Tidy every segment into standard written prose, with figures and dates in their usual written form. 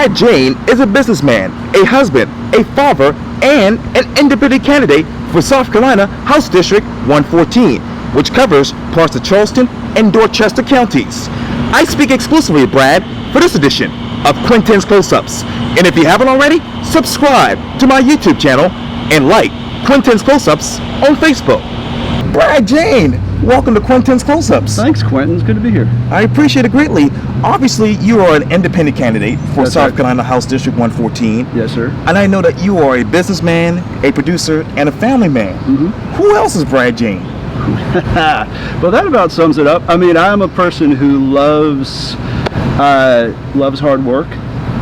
Brad Jayne is a businessman, a husband, a father, and an independent candidate for South Carolina House District 114, which covers parts of Charleston and Dorchester counties. I speak exclusively with Brad for this edition of Quintin's Close-Ups. And if you haven't already, subscribe to my YouTube channel and like Quintin's Close-Ups on Facebook. Brad Jayne, welcome to Quintin's Close-Ups. Thanks, Quintin. It's good to be here. I appreciate it greatly. Obviously, you are an independent candidate for That's South right. Carolina House District 114. Yes, sir. And I know that you are a businessman, a producer, and a family man. Who else is Brad Jayne? Well, that about sums it up. I mean, I'm a person who loves hard work,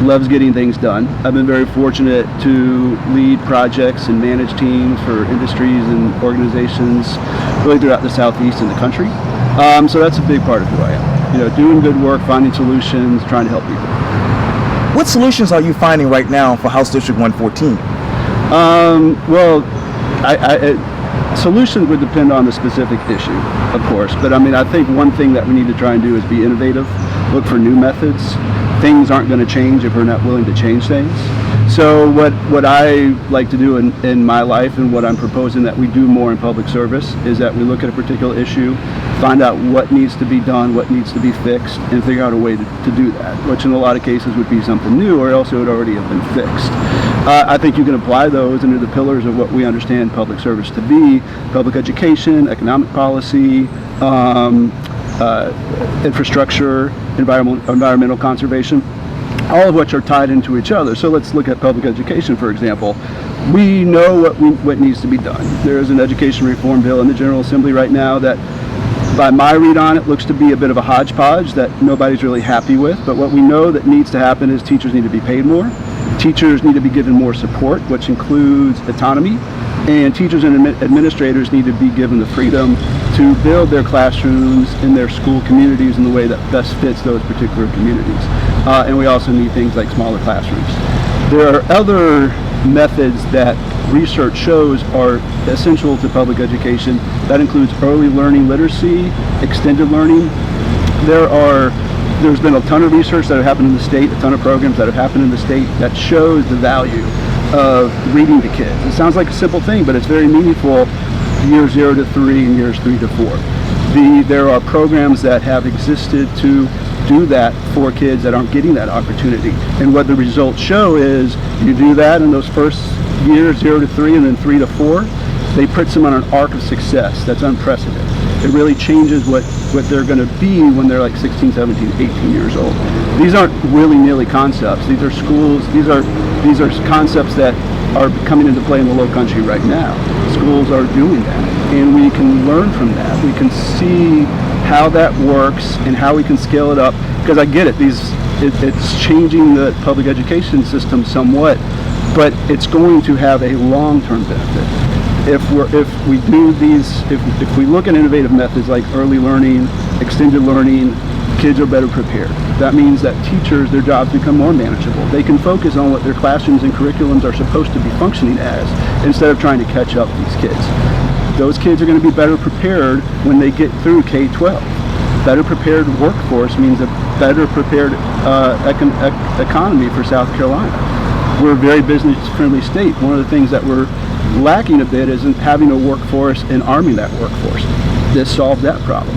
loves getting things done. I've been very fortunate to lead projects and manage teams for industries and organizations really throughout the Southeast and the country. So that's a big part of who I am. You know, doing good work, finding solutions, trying to help people. What solutions are you finding right now for House District 114? Solutions would depend on the specific issue, of course. But I mean, I think one thing that we need to try and do is be innovative, look for new methods. Things aren't going to change if we're not willing to change things. So what I like to do in my life, and what I'm proposing that we do more in public service, is that we look at a particular issue, find out what needs to be done, what needs to be fixed, and figure out a way to do that, which in a lot of cases would be something new, or else it would already have been fixed. I think you can apply those into the pillars of what we understand public service to be: public education, economic policy, infrastructure, environmental conservation, all of which are tied into each other. So let's look at public education, for example. We know what needs to be done. There is an education reform bill in the General Assembly right now that, by my read on it, looks to be a bit of a hodgepodge that nobody's really happy with. But what we know that needs to happen is teachers need to be paid more. Teachers need to be given more support, which includes autonomy. And teachers and administrators need to be given the freedom to build their classrooms in their school communities in the way that best fits those particular communities. And we also need things like smaller classrooms. There are other methods that research shows are essential to public education. That includes early learning literacy, extended learning. There's been a ton of research that have happened in the state, a ton of programs that have happened in the state that shows the value of reading to kids. It sounds like a simple thing, but it's very meaningful years 0 to 3 and years 3 to 4. There are programs that have existed to do that for kids that aren't getting that opportunity. And what the results show is you do that in those first years, 0 to 3 and then 3 to 4, they puts them on an arc of success that's unprecedented. It really changes what they're going to be when they're like 16, 17, 18 years old. These aren't willy-nilly concepts. These are schools, these are concepts that are coming into play in the Low Country right now. Schools are doing that, and we can learn from that. We can see how that works and how we can scale it up, because I get it, it's changing the public education system somewhat, but it's going to have a long-term benefit. If we look at innovative methods like early learning, extended learning, kids are better prepared. That means that teachers, their jobs become more manageable. They can focus on what their classrooms and curriculums are supposed to be functioning as, instead of trying to catch up these kids. Those kids are going to be better prepared when they get through K-12. Better prepared workforce means a better prepared economy for South Carolina. We're a very business-friendly state. One of the things that we're lacking a bit is in having a workforce and arming that workforce. This solves that problem.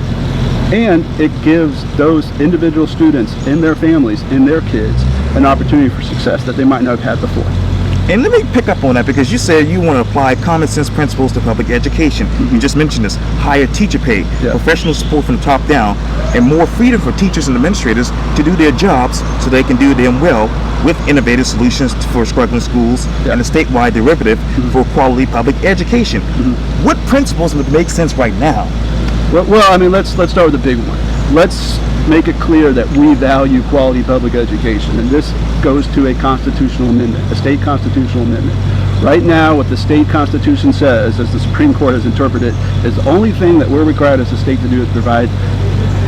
And it gives those individual students and their families and their kids an opportunity for success that they might not have had before. And let me pick up on that, because you said you want to apply common sense principles to public education. You just mentioned this: higher teacher pay, professional support from the top down, and more freedom for teachers and administrators to do their jobs so they can do them well, with innovative solutions for struggling schools and a statewide derivative for quality public education. What principles would make sense right now? Well, I mean, let's start with the big one. Let's make it clear that we value quality public education, and this goes to a constitutional amendment, a state constitutional amendment. Right now, what the state constitution says, as the Supreme Court has interpreted, is the only thing that we're required as a state to do is provide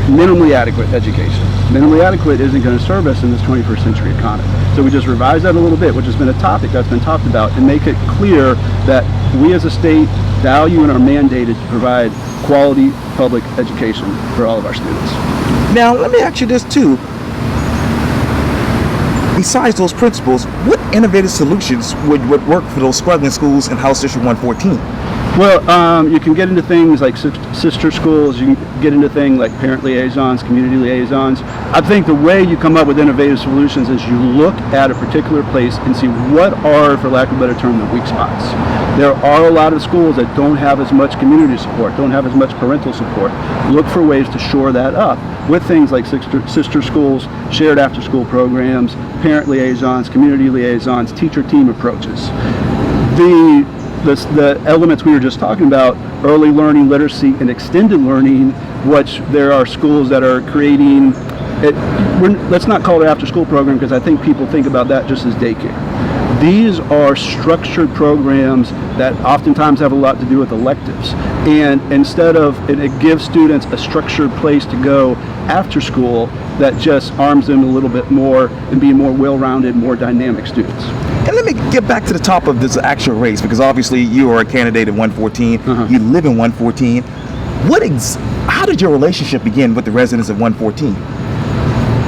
minimally adequate education. Minimally adequate isn't going to serve us in this 21st century economy. So we just revise that a little bit, which has been a topic that's been talked about, and make it clear that we as a state value and are mandated to provide quality public education for all of our students. Now, let me ask you this too. Besides those principles, what innovative solutions would work for those struggling schools in House District 114? Well, you can get into things like sister schools, you can get into things like parent liaisons, community liaisons. I think the way you come up with innovative solutions is you look at a particular place and see what are, for lack of a better term, the weak spots. There are a lot of schools that don't have as much community support, don't have as much parental support. Look for ways to shore that up with things like sister schools, shared after-school programs, parent liaisons, community liaisons, teacher-team approaches. The elements we were just talking about, early learning, literacy, and extended learning, which there are schools that are creating, let's not call it after-school program because I think people think about that just as daycare. These are structured programs that oftentimes have a lot to do with electives. And it gives students a structured place to go after school that just arms them a little bit more and be more well-rounded, more dynamic students. And let me get back to the top of this actual race, because obviously you are a candidate at 114. You live in 114. How did your relationship begin with the residents of 114?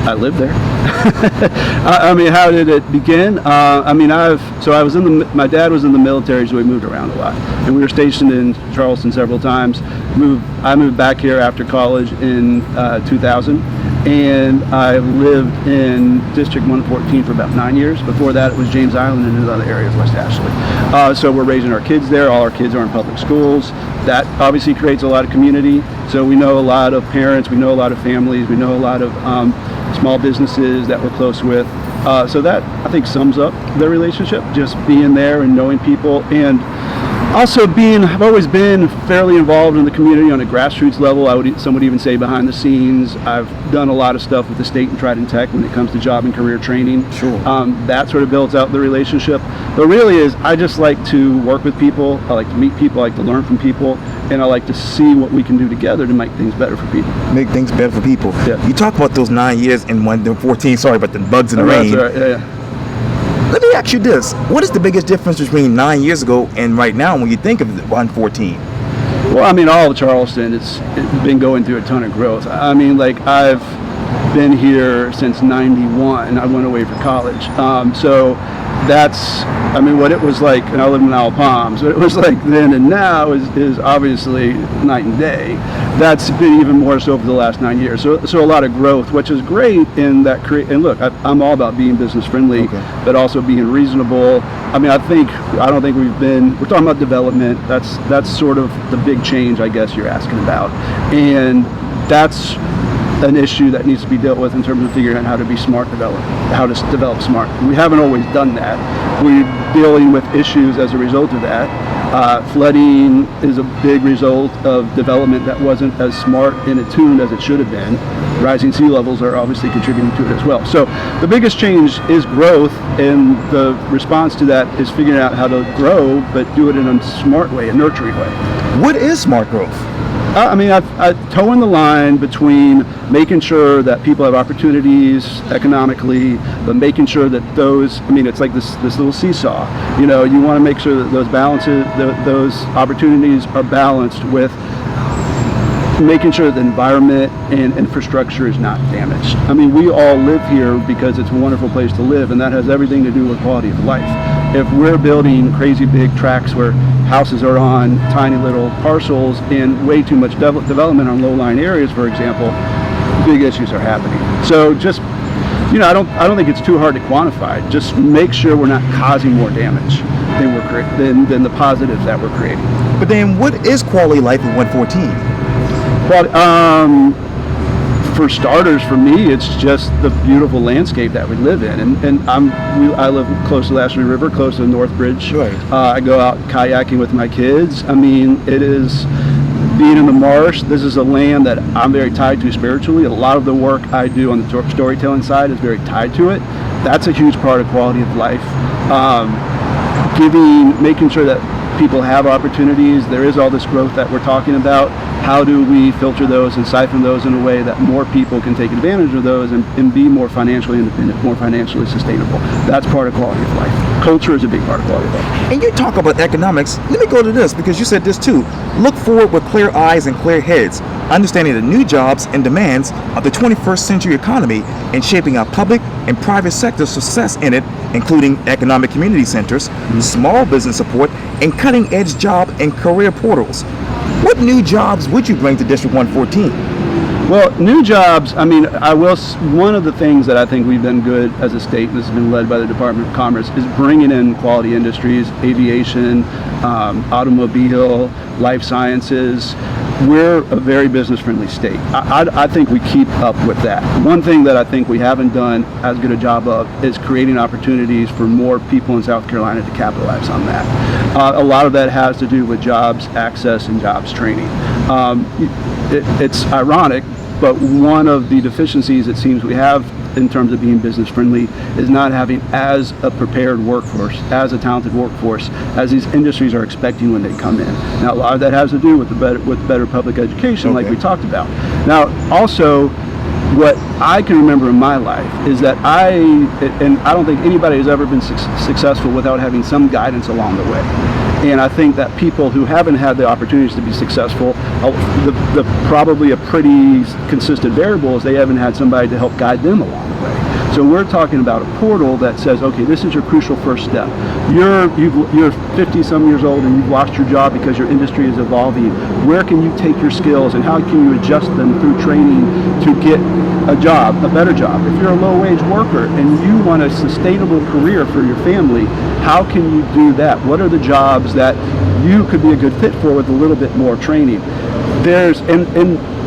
I lived there. I mean, how did it begin? My dad was in the military, so we moved around a lot. And we were stationed in Charleston several times. I moved back here after college in 2000. And I lived in District 114 for about 9 years. Before that, it was James Island and in other areas, West Ashley. So we're raising our kids there. All our kids are in public schools. That obviously creates a lot of community. So we know a lot of parents, we know a lot of families, we know a lot of small businesses that we're close with. So that, I think, sums up the relationship, just being there and knowing people. And also I've always been fairly involved in the community on a grassroots level. Some would even say behind the scenes. I've done a lot of stuff with the state and Trident Tech when it comes to job and career training. Sure. That sort of builds out the relationship. But really I just like to work with people. I like to meet people. I like to learn from people. And I like to see what we can do together to make things better for people. Make things better for people. Yeah. You talk about those 9 years in 114. Sorry about the bugs in the rain. That's right. Yeah. Let me ask you this. What is the biggest difference between 9 years ago and right now when you think of 114? Well, I mean, all of Charleston, it's been going through a ton of growth. I mean, like, I've been here since 91. I went away for college. So that's, I mean, what it was like, and I live in Owl Palms, what it was like then and now is obviously night and day. That's been even more so for the last 9 years. So a lot of growth, which is great in that and look, I'm all about being business friendly, but also being reasonable. I mean, I don't think we're talking about development. That's sort of the big change, I guess you're asking about. And that's an issue that needs to be dealt with in terms of figuring out how to be smart how to develop smart. We haven't always done that. We're dealing with issues as a result of that. Flooding is a big result of development that wasn't as smart and attuned as it should have been. Rising sea levels are obviously contributing to it as well. So the biggest change is growth, and the response to that is figuring out how to grow, but do it in a smart way, a nurturing way. What is smart growth? I mean, toeing the line between making sure that people have opportunities economically, but making sure that it's like this little seesaw. You know, you want to make sure that those opportunities are balanced with making sure that the environment and infrastructure is not damaged. I mean, we all live here because it's a wonderful place to live, and that has everything to do with quality of life. If we're building crazy big tracts where houses are on tiny little parcels and way too much development on low-lying areas, for example, big issues are happening. So just, you know, I don't think it's too hard to quantify. Just make sure we're not causing more damage than the positives that we're creating. But then what is quality life in 114? For starters, for me, it's just the beautiful landscape that we live in, and I live close to the Ashley River, close to the North Bridge. Right. I go out kayaking with my kids. I mean, it is being in the marsh. This is a land that I'm very tied to spiritually. A lot of the work I do on the storytelling side is very tied to it. That's a huge part of quality of life. Making sure that people have opportunities. There is all this growth that we're talking about. How do we filter those and siphon those in a way that more people can take advantage of those and be more financially independent, more financially sustainable? That's part of quality of life. Culture is a big part of quality of life. And you talk about economics. Let me go to this, because you said this too. Look forward with clear eyes and clear heads. understanding the new jobs and demands of the 21st century economy and shaping our public and private sector success in it, including economic community centers, small business support, and cutting-edge job and career portals. What new jobs would you bring to District 114? Well, new jobs, I mean, one of the things that I think we've been good as a state, and this has been led by the Department of Commerce, is bringing in quality industries, aviation, automobile, life sciences. We're a very business-friendly state. I think we keep up with that. One thing that I think we haven't done as good a job of is creating opportunities for more people in South Carolina to capitalize on that. A lot of that has to do with jobs access and jobs training. It's ironic, but one of the deficiencies it seems we have in terms of being business friendly is not having as a prepared workforce, as a talented workforce, as these industries are expecting when they come in. Now, a lot of that has to do with better public education, like we talked about. Now, also, what I can remember in my life is that I don't think anybody has ever been successful without having some guidance along the way. And I think that people who haven't had the opportunities to be successful, probably a pretty consistent variable is they haven't had somebody to help guide them along the way. So we're talking about a portal that says, okay, this is your crucial first step. You're 50 some years old and you've lost your job because your industry is evolving. Where can you take your skills and how can you adjust them through training to get a job, a better job? If you're a low-wage worker and you want a sustainable career for your family, how can you do that? What are the jobs that you could be a good fit for with a little bit more training?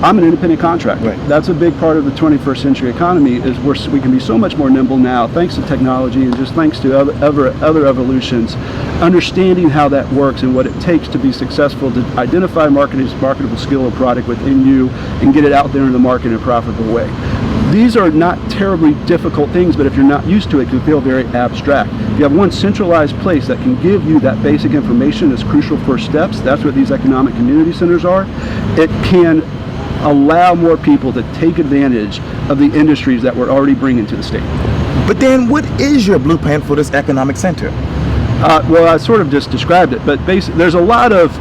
I'm an independent contractor. Right. That's a big part of the 21st century economy is we can be so much more nimble now thanks to technology and just thanks to other evolutions, understanding how that works and what it takes to be successful, to identify marketable skill or product within you and get it out there in the market in a profitable way. These are not terribly difficult things, but if you're not used to it, it can feel very abstract. If you have one centralized place that can give you that basic information as crucial first steps, that's what these economic community centers are, it can allow more people to take advantage of the industries that we're already bringing to the state. But then what is your blueprint for this economic center? Well, I sort of just described it, but basically there's a lot of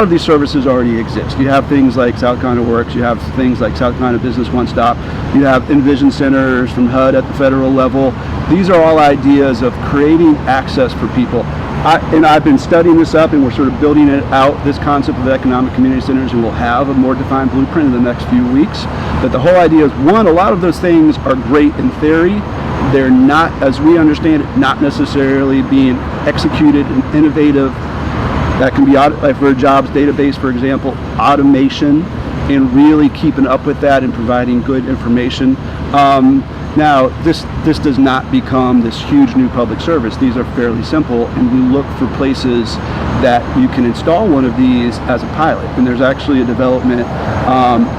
these services already exist. You have things like South Carolina Works, you have things like South Carolina Business One Stop, you have Envision centers from HUD at the federal level. These are all ideas of creating access for people. I've been studying this up and we're sort of building it out, this concept of economic community centers, and we'll have a more defined blueprint in the next few weeks. But the whole idea is, one, a lot of those things are great in theory. They're not, as we understand it, not necessarily being executed and innovative. That can be, like for a jobs database, for example, automation, and really keeping up with that and providing good information. Now, this does not become this huge new public service. These are fairly simple, and we look for places that you can install one of these as a pilot. And there's actually a development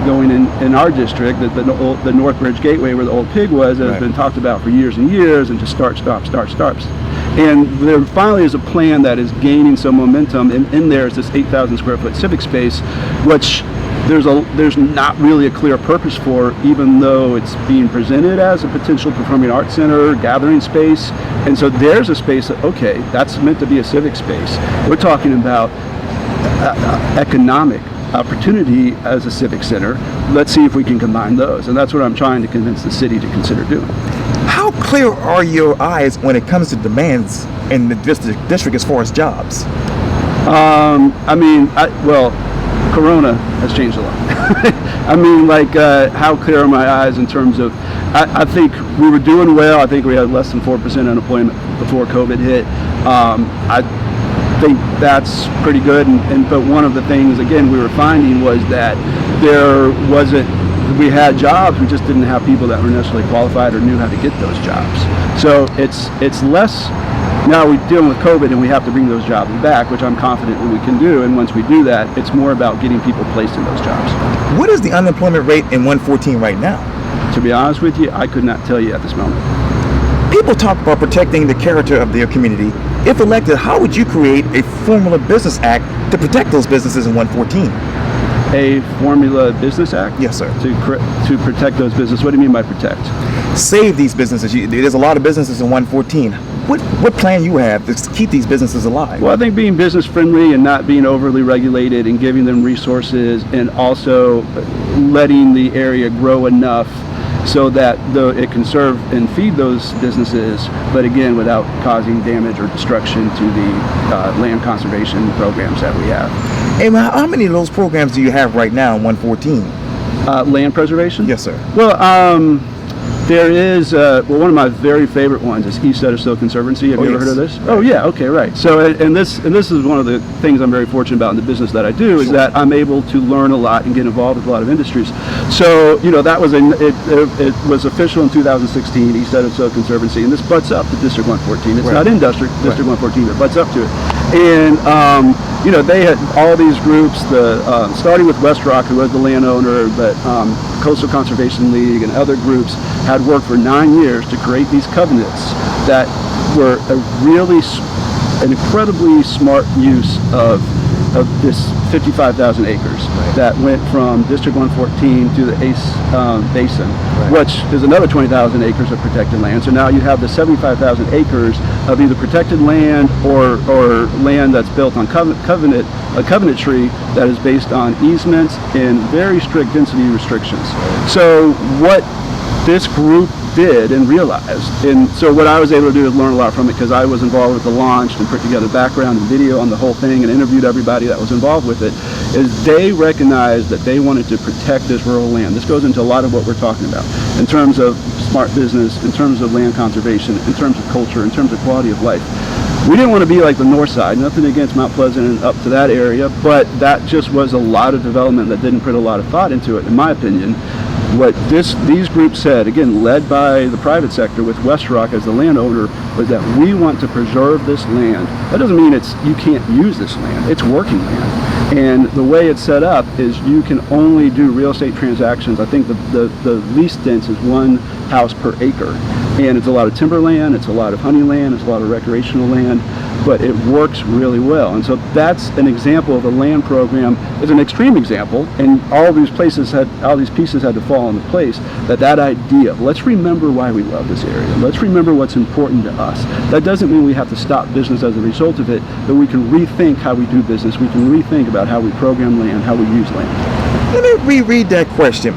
going in our district, the Northbridge Gateway, where the old pig was, that has been talked about for years and years, and just starts. And there finally is a plan that is gaining some momentum, and in there is this 8,000 square foot civic space, which there's not really a clear purpose for, even though it's being presented as a potential performing arts center, gathering space. And so there's a space that, okay, that's meant to be a civic space. We're talking about economic opportunity as a civic center. Let's see if we can combine those. And that's what I'm trying to convince the city to consider doing. How clear are your eyes when it comes to demands in the district as far as jobs? Corona has changed a lot. I mean, how clear are my eyes in terms of, I think we were doing well. I think we had less than 4% unemployment before COVID hit. I think that's pretty good. But one of the things, again, we were finding was that we had jobs, we just didn't have people that were necessarily qualified or knew how to get those jobs. So it's less. Now we're dealing with COVID and we have to bring those jobs back, which I'm confident that we can do. And once we do that, it's more about getting people placed in those jobs. What is the unemployment rate in 114 right now? To be honest with you, I could not tell you at this moment. People talk about protecting the character of their community. If elected, how would you create a Formula Business Act to protect those businesses in 114? A Formula Business Act? Yes, sir. To protect those businesses. What do you mean by protect? Save these businesses. There's a lot of businesses in 114. what plan you have to keep these businesses alive? Well, I think being business friendly and not being overly regulated and giving them resources, and also letting the area grow enough so that it can serve and feed those businesses, but again, without causing damage or destruction to the land conservation programs that we have. And how many of those programs do you have right now in 114? Land preservation? Yes, sir. Well, there is, one of my very favorite ones is East Edison Conservancy. Have you ever heard of this? Right. Oh, yeah. Okay, right. So, and this is one of the things I'm very fortunate about in the business that I do, is that I'm able to learn a lot and get involved with a lot of industries. So, that was it was official in 2016, East Edison Conservancy, and this butts up to District 114. It's not in District 114, but butts up to it. And they had all these groups, starting with West Rock, who was the landowner, but Coastal Conservation League and other groups had worked for 9 years to create these covenants that were an incredibly smart use of this 55,000 acres that went from District 114 to the Ace Basin, which is another 20,000 acres of protected land. So now you have the 75,000 acres of either protected land or land that's built on a covenant tree that is based on easements and very strict density restrictions. So what this group did and realized, and so what I was able to do is learn a lot from it, because I was involved with the launch and put together background and video on the whole thing and interviewed everybody that was involved with it, is they recognized that they wanted to protect this rural land. This goes into a lot of what we're talking about in terms of smart business, in terms of land conservation, in terms of culture, in terms of quality of life. We didn't want to be like the north side, nothing against Mount Pleasant and up to that area, but that just was a lot of development that didn't put a lot of thought into it, in my opinion. What these groups said, again, led by the private sector with West Rock as the landowner, was that we want to preserve this land. That doesn't mean you can't use this land. It's working land. And the way it's set up is you can only do real estate transactions. I think the least dense is one house per acre. And it's a lot of timberland, it's a lot of honey land, it's a lot of recreational land, but it works really well. And so that's an example of the land program. It's an extreme example, and all these pieces had to fall into place. That idea of, let's remember why we love this area. Let's remember what's important to us. That doesn't mean we have to stop business as a result of it, but we can rethink how we do business. We can rethink about how we program land, how we use land. Let me reread that question.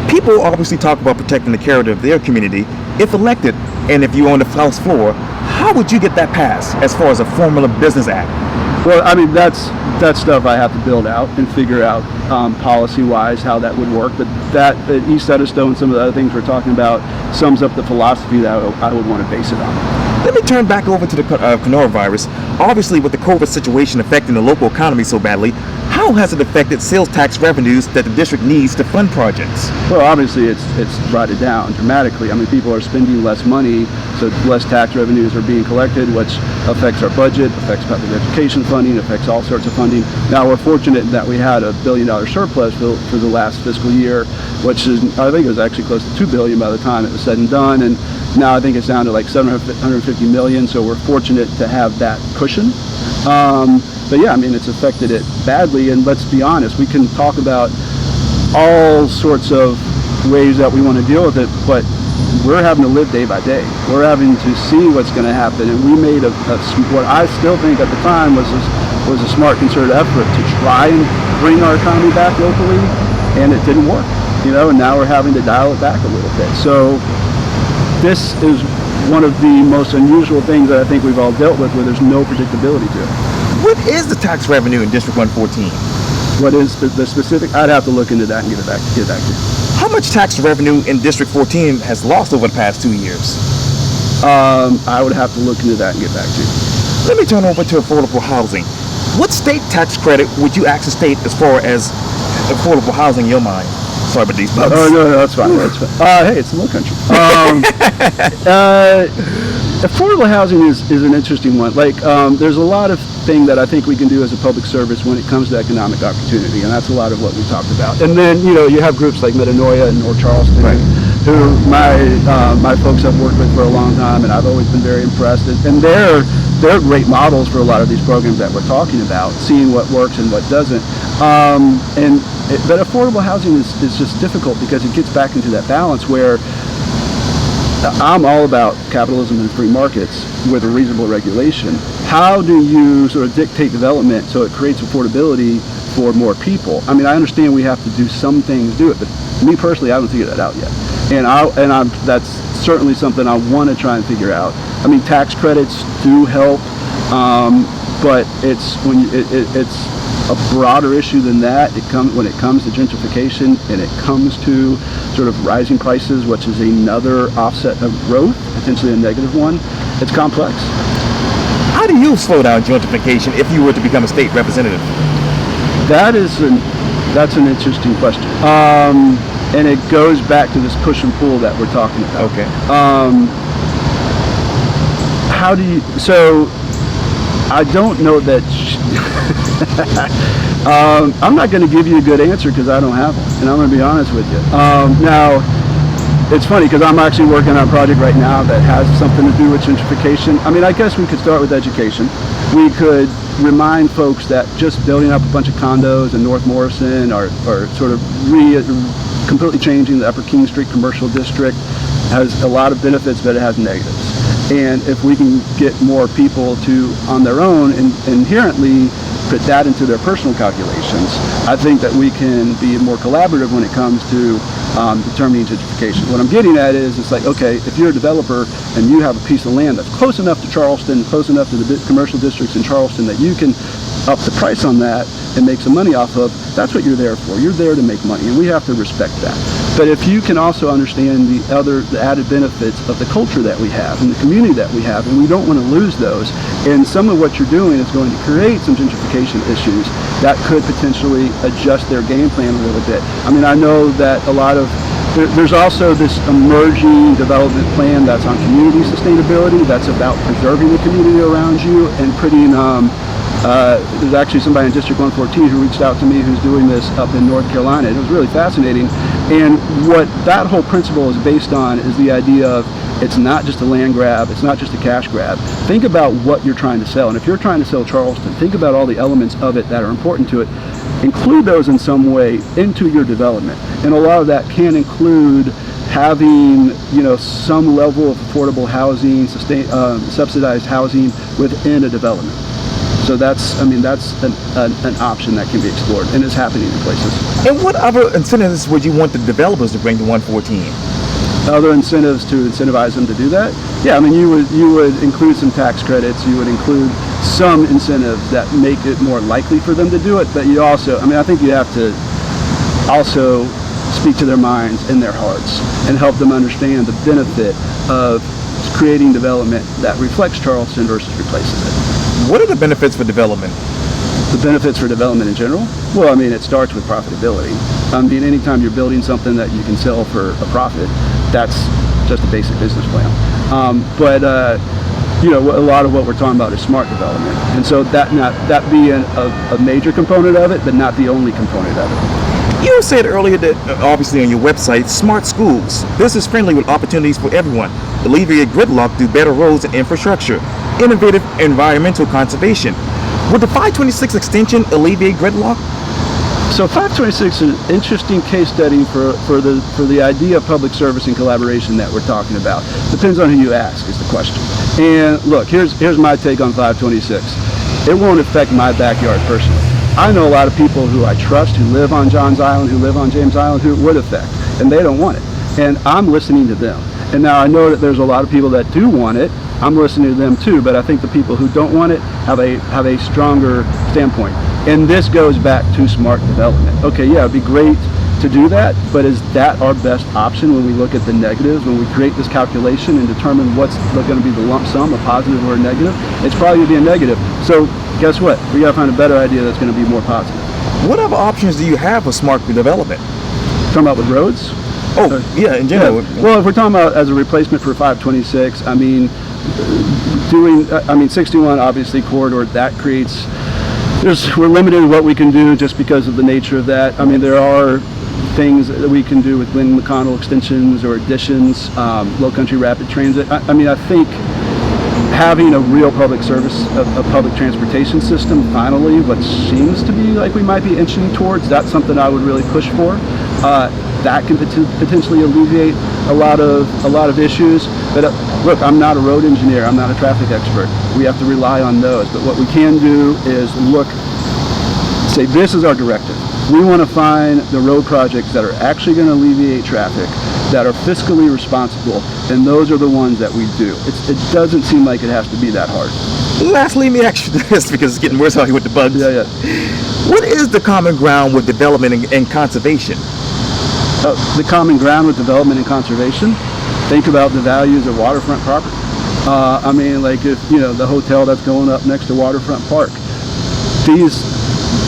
People obviously talk about protecting the character of their community. If elected, and if you own the House floor, how would you get that passed as far as a Formula Business Act? Well, I mean, that's stuff I have to build out and figure out policy-wise how that would work. But that East Edison and some of the other things we're talking about sums up the philosophy that I would want to base it on. Let me turn back over to the coronavirus. Obviously, with the COVID situation affecting the local economy so badly, how has it affected sales tax revenues that the district needs to fund projects? Well, obviously, it's brought it down dramatically. I mean, people are spending less money, so less tax revenues are being collected, which affects our budget, affects public education funding, affects all sorts of funding. Now, we're fortunate that we had a $1 billion surplus for the last fiscal year, which is, I think it was actually close to $2 billion by the time it was said and done. And now I think it's down to like $750 million, so we're fortunate to have that cushion. But yeah, I mean, it's affected it badly, and let's be honest, we can talk about all sorts of ways that we want to deal with it, but we're having to live day by day. We're having to see what's going to happen, and we made what I still think at the time was a smart concerted effort to try and bring our economy back locally, and it didn't work, and now we're having to dial it back a little bit. So this is one of the most unusual things that I think we've all dealt with, where there's no predictability to it. What is the tax revenue in District 114? What is the specific? I'd have to look into that and get back to you. How much tax revenue in District 14 has lost over the past 2 years? I would have to look into that and get back to you. Let me turn over to affordable housing. What state tax credit would you ask the state as far as affordable housing in your mind? Sorry about these bugs. Oh, no, that's fine. That's fine. Hey, it's a low country. Affordable housing is an interesting one. Like, there's a lot of things that I think we can do as a public service when it comes to economic opportunity, and that's a lot of what we talked about. And then, you have groups like Metanoia and North Charleston, who my folks have worked with for a long time, and I've always been very impressed. And they're great models for a lot of these programs that we're talking about, seeing what works and what doesn't. But affordable housing is just difficult because it gets back into that balance where I'm all about capitalism and free markets with a reasonable regulation. How do you sort of dictate development so it creates affordability for more people? I mean, I understand we have to do some things to do it, but me personally, I haven't figured that out yet. And that's certainly something I want to try and figure out. I mean, tax credits do help, but it's a broader issue than that. When it comes to gentrification and it comes to sort of rising prices, which is another offset of growth, potentially a negative one. It's complex. How do you slow down gentrification if you were to become a state representative? That's an interesting question. And it goes back to this push and pull that we're talking about. Okay. So I don't know that. I'm not going to give you a good answer because I don't have one, and I'm going to be honest with you. Now, it's funny because I'm actually working on a project right now that has something to do with gentrification. I mean, I guess we could start with education. We could remind folks that just building up a bunch of condos in North Morrison or sort of completely changing the Upper King Street commercial district has a lot of benefits, but it has negatives. And if we can get more people to, on their own, inherently put that into their personal calculations, I think that we can be more collaborative when it comes to determining gentrification. What I'm getting at is, it's like, okay, if you're a developer and you have a piece of land that's close enough to Charleston, close enough to the commercial districts in Charleston that you can up the price on that and make some money off of, that's what you're there for. You're there to make money, and we have to respect that. But if you can also understand the added benefits of the culture that we have and the community that we have, and we don't want to lose those, and some of what you're doing is going to create some gentrification issues that could potentially adjust their game plan a little bit. I mean, I know that there's also this emerging development plan that's on community sustainability, that's about preserving the community around you and putting, there's actually somebody in District 114 who reached out to me who's doing this up in North Carolina. It was really fascinating. And what that whole principle is based on is the idea of it's not just a land grab, it's not just a cash grab. Think about what you're trying to sell. And if you're trying to sell Charleston, think about all the elements of it that are important to it. Include those in some way into your development. And a lot of that can include having, some level of affordable housing, subsidized housing within a development. So that's an option that can be explored, and it's happening in places. And what other incentives would you want the developers to bring to 114? Other incentives to incentivize them to do that? Yeah, I mean, you would include some tax credits. You would include some incentives that make it more likely for them to do it. But you also, I think you have to also speak to their minds and their hearts and help them understand the benefit of creating development that reflects Charleston versus replaces it. What are the benefits for development? The benefits for development in general? Well, I mean, it starts with profitability. I mean, anytime you're building something that you can sell for a profit, that's just a basic business plan. But a lot of what we're talking about is smart development. And so that being a major component of it, but not the only component of it. You said earlier that, obviously on your website, smart schools. This is friendly with opportunities for everyone. Alleviate gridlock through better roads and infrastructure. Innovative environmental conservation. Would the 526 extension alleviate gridlock? So 526 is an interesting case study for the idea of public service and collaboration that we're talking about. Depends on who you ask is the question. And look, here's my take on 526. It won't affect my backyard personally. I know a lot of people who I trust who live on Johns Island, who live on James Island, who it would affect, and they don't want it. And I'm listening to them. And now I know that there's a lot of people that do want it. I'm listening to them too, but I think the people who don't want it have a stronger standpoint. And this goes back to smart development. Okay, yeah, it'd be great to do that, but is that our best option when we look at the negatives, when we create this calculation and determine what's going to be the lump sum, a positive or a negative? It's probably going to be a negative. So guess what? We got to find a better idea that's going to be more positive. What other options do you have for smart development? Talking about with roads? Oh, yeah, in general. Yeah. Well, if we're talking about as a replacement for 526, 61 obviously corridor, that creates, we're limited in what we can do just because of the nature of that. I mean, there are things that we can do with Glenn McConnell extensions or additions, Low Country Rapid Transit. I think having a real public service, a public transportation system, finally, what seems to be like we might be inching towards, that's something I would really push for. that can potentially alleviate a lot of issues. But look, I'm not a road engineer. I'm not a traffic expert. We have to rely on those. But what we can do is say this is our directive. We want to find the road projects that are actually going to alleviate traffic, that are fiscally responsible, and those are the ones that we do. It doesn't seem like it has to be that hard. Lastly, let me ask you this, because it's getting worse out here with the bugs. Yeah. What is the common ground with development and conservation? The common ground with development and conservation, think about the values of waterfront property. I mean, like if, the hotel that's going up next to Waterfront Park,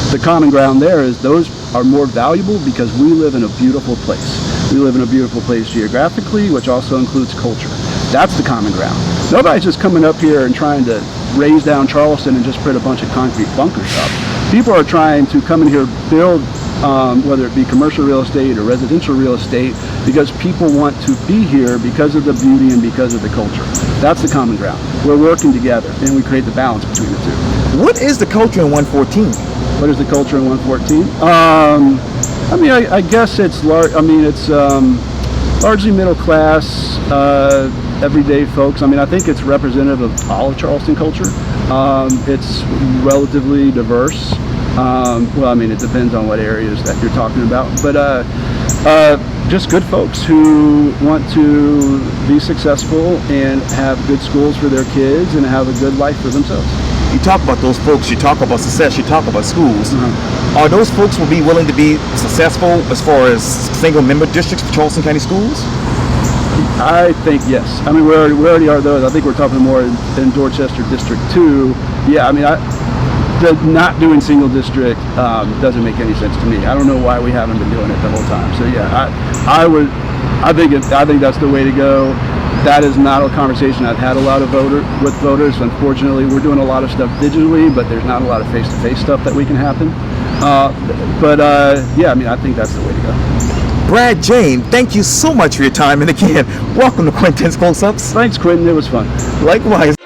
the common ground there is those are more valuable because we live in a beautiful place. We live in a beautiful place geographically, which also includes culture. That's the common ground. Nobody's just coming up here and trying to raise down Charleston and just put a bunch of concrete bunkers up. People are trying to come in here, build, whether it be commercial real estate or residential real estate, because people want to be here because of the beauty and because of the culture. That's the common ground. We're working together and we create the balance between the two. What is the culture in 114? What is the culture in 114? I mean, I guess it's largely middle class, everyday folks. I mean, I think it's representative of all of Charleston culture. It's relatively diverse. Well, I mean, it depends on what areas that you're talking about, but just good folks who want to be successful and have good schools for their kids and have a good life for themselves. You talk about those folks, you talk about success, you talk about schools. Mm-hmm. Are those folks will be willing to be successful as far as single member districts for Charleston County Schools? I think yes. I mean, we already are those. I think we're talking more in Dorchester District 2. Yeah, I mean, not doing single district doesn't make any sense to me. I don't know why we haven't been doing it the whole time. So yeah, I think that's the way to go. That is not a conversation I've had a lot of with voters. Unfortunately, we're doing a lot of stuff digitally, but there's not a lot of face-to-face stuff that we can happen. Yeah, I mean, I think that's the way to go. Brad, Jayne, thank you so much for your time, and again, welcome to Quintin's Close-Ups. Thanks, Quintin. It was fun. Likewise.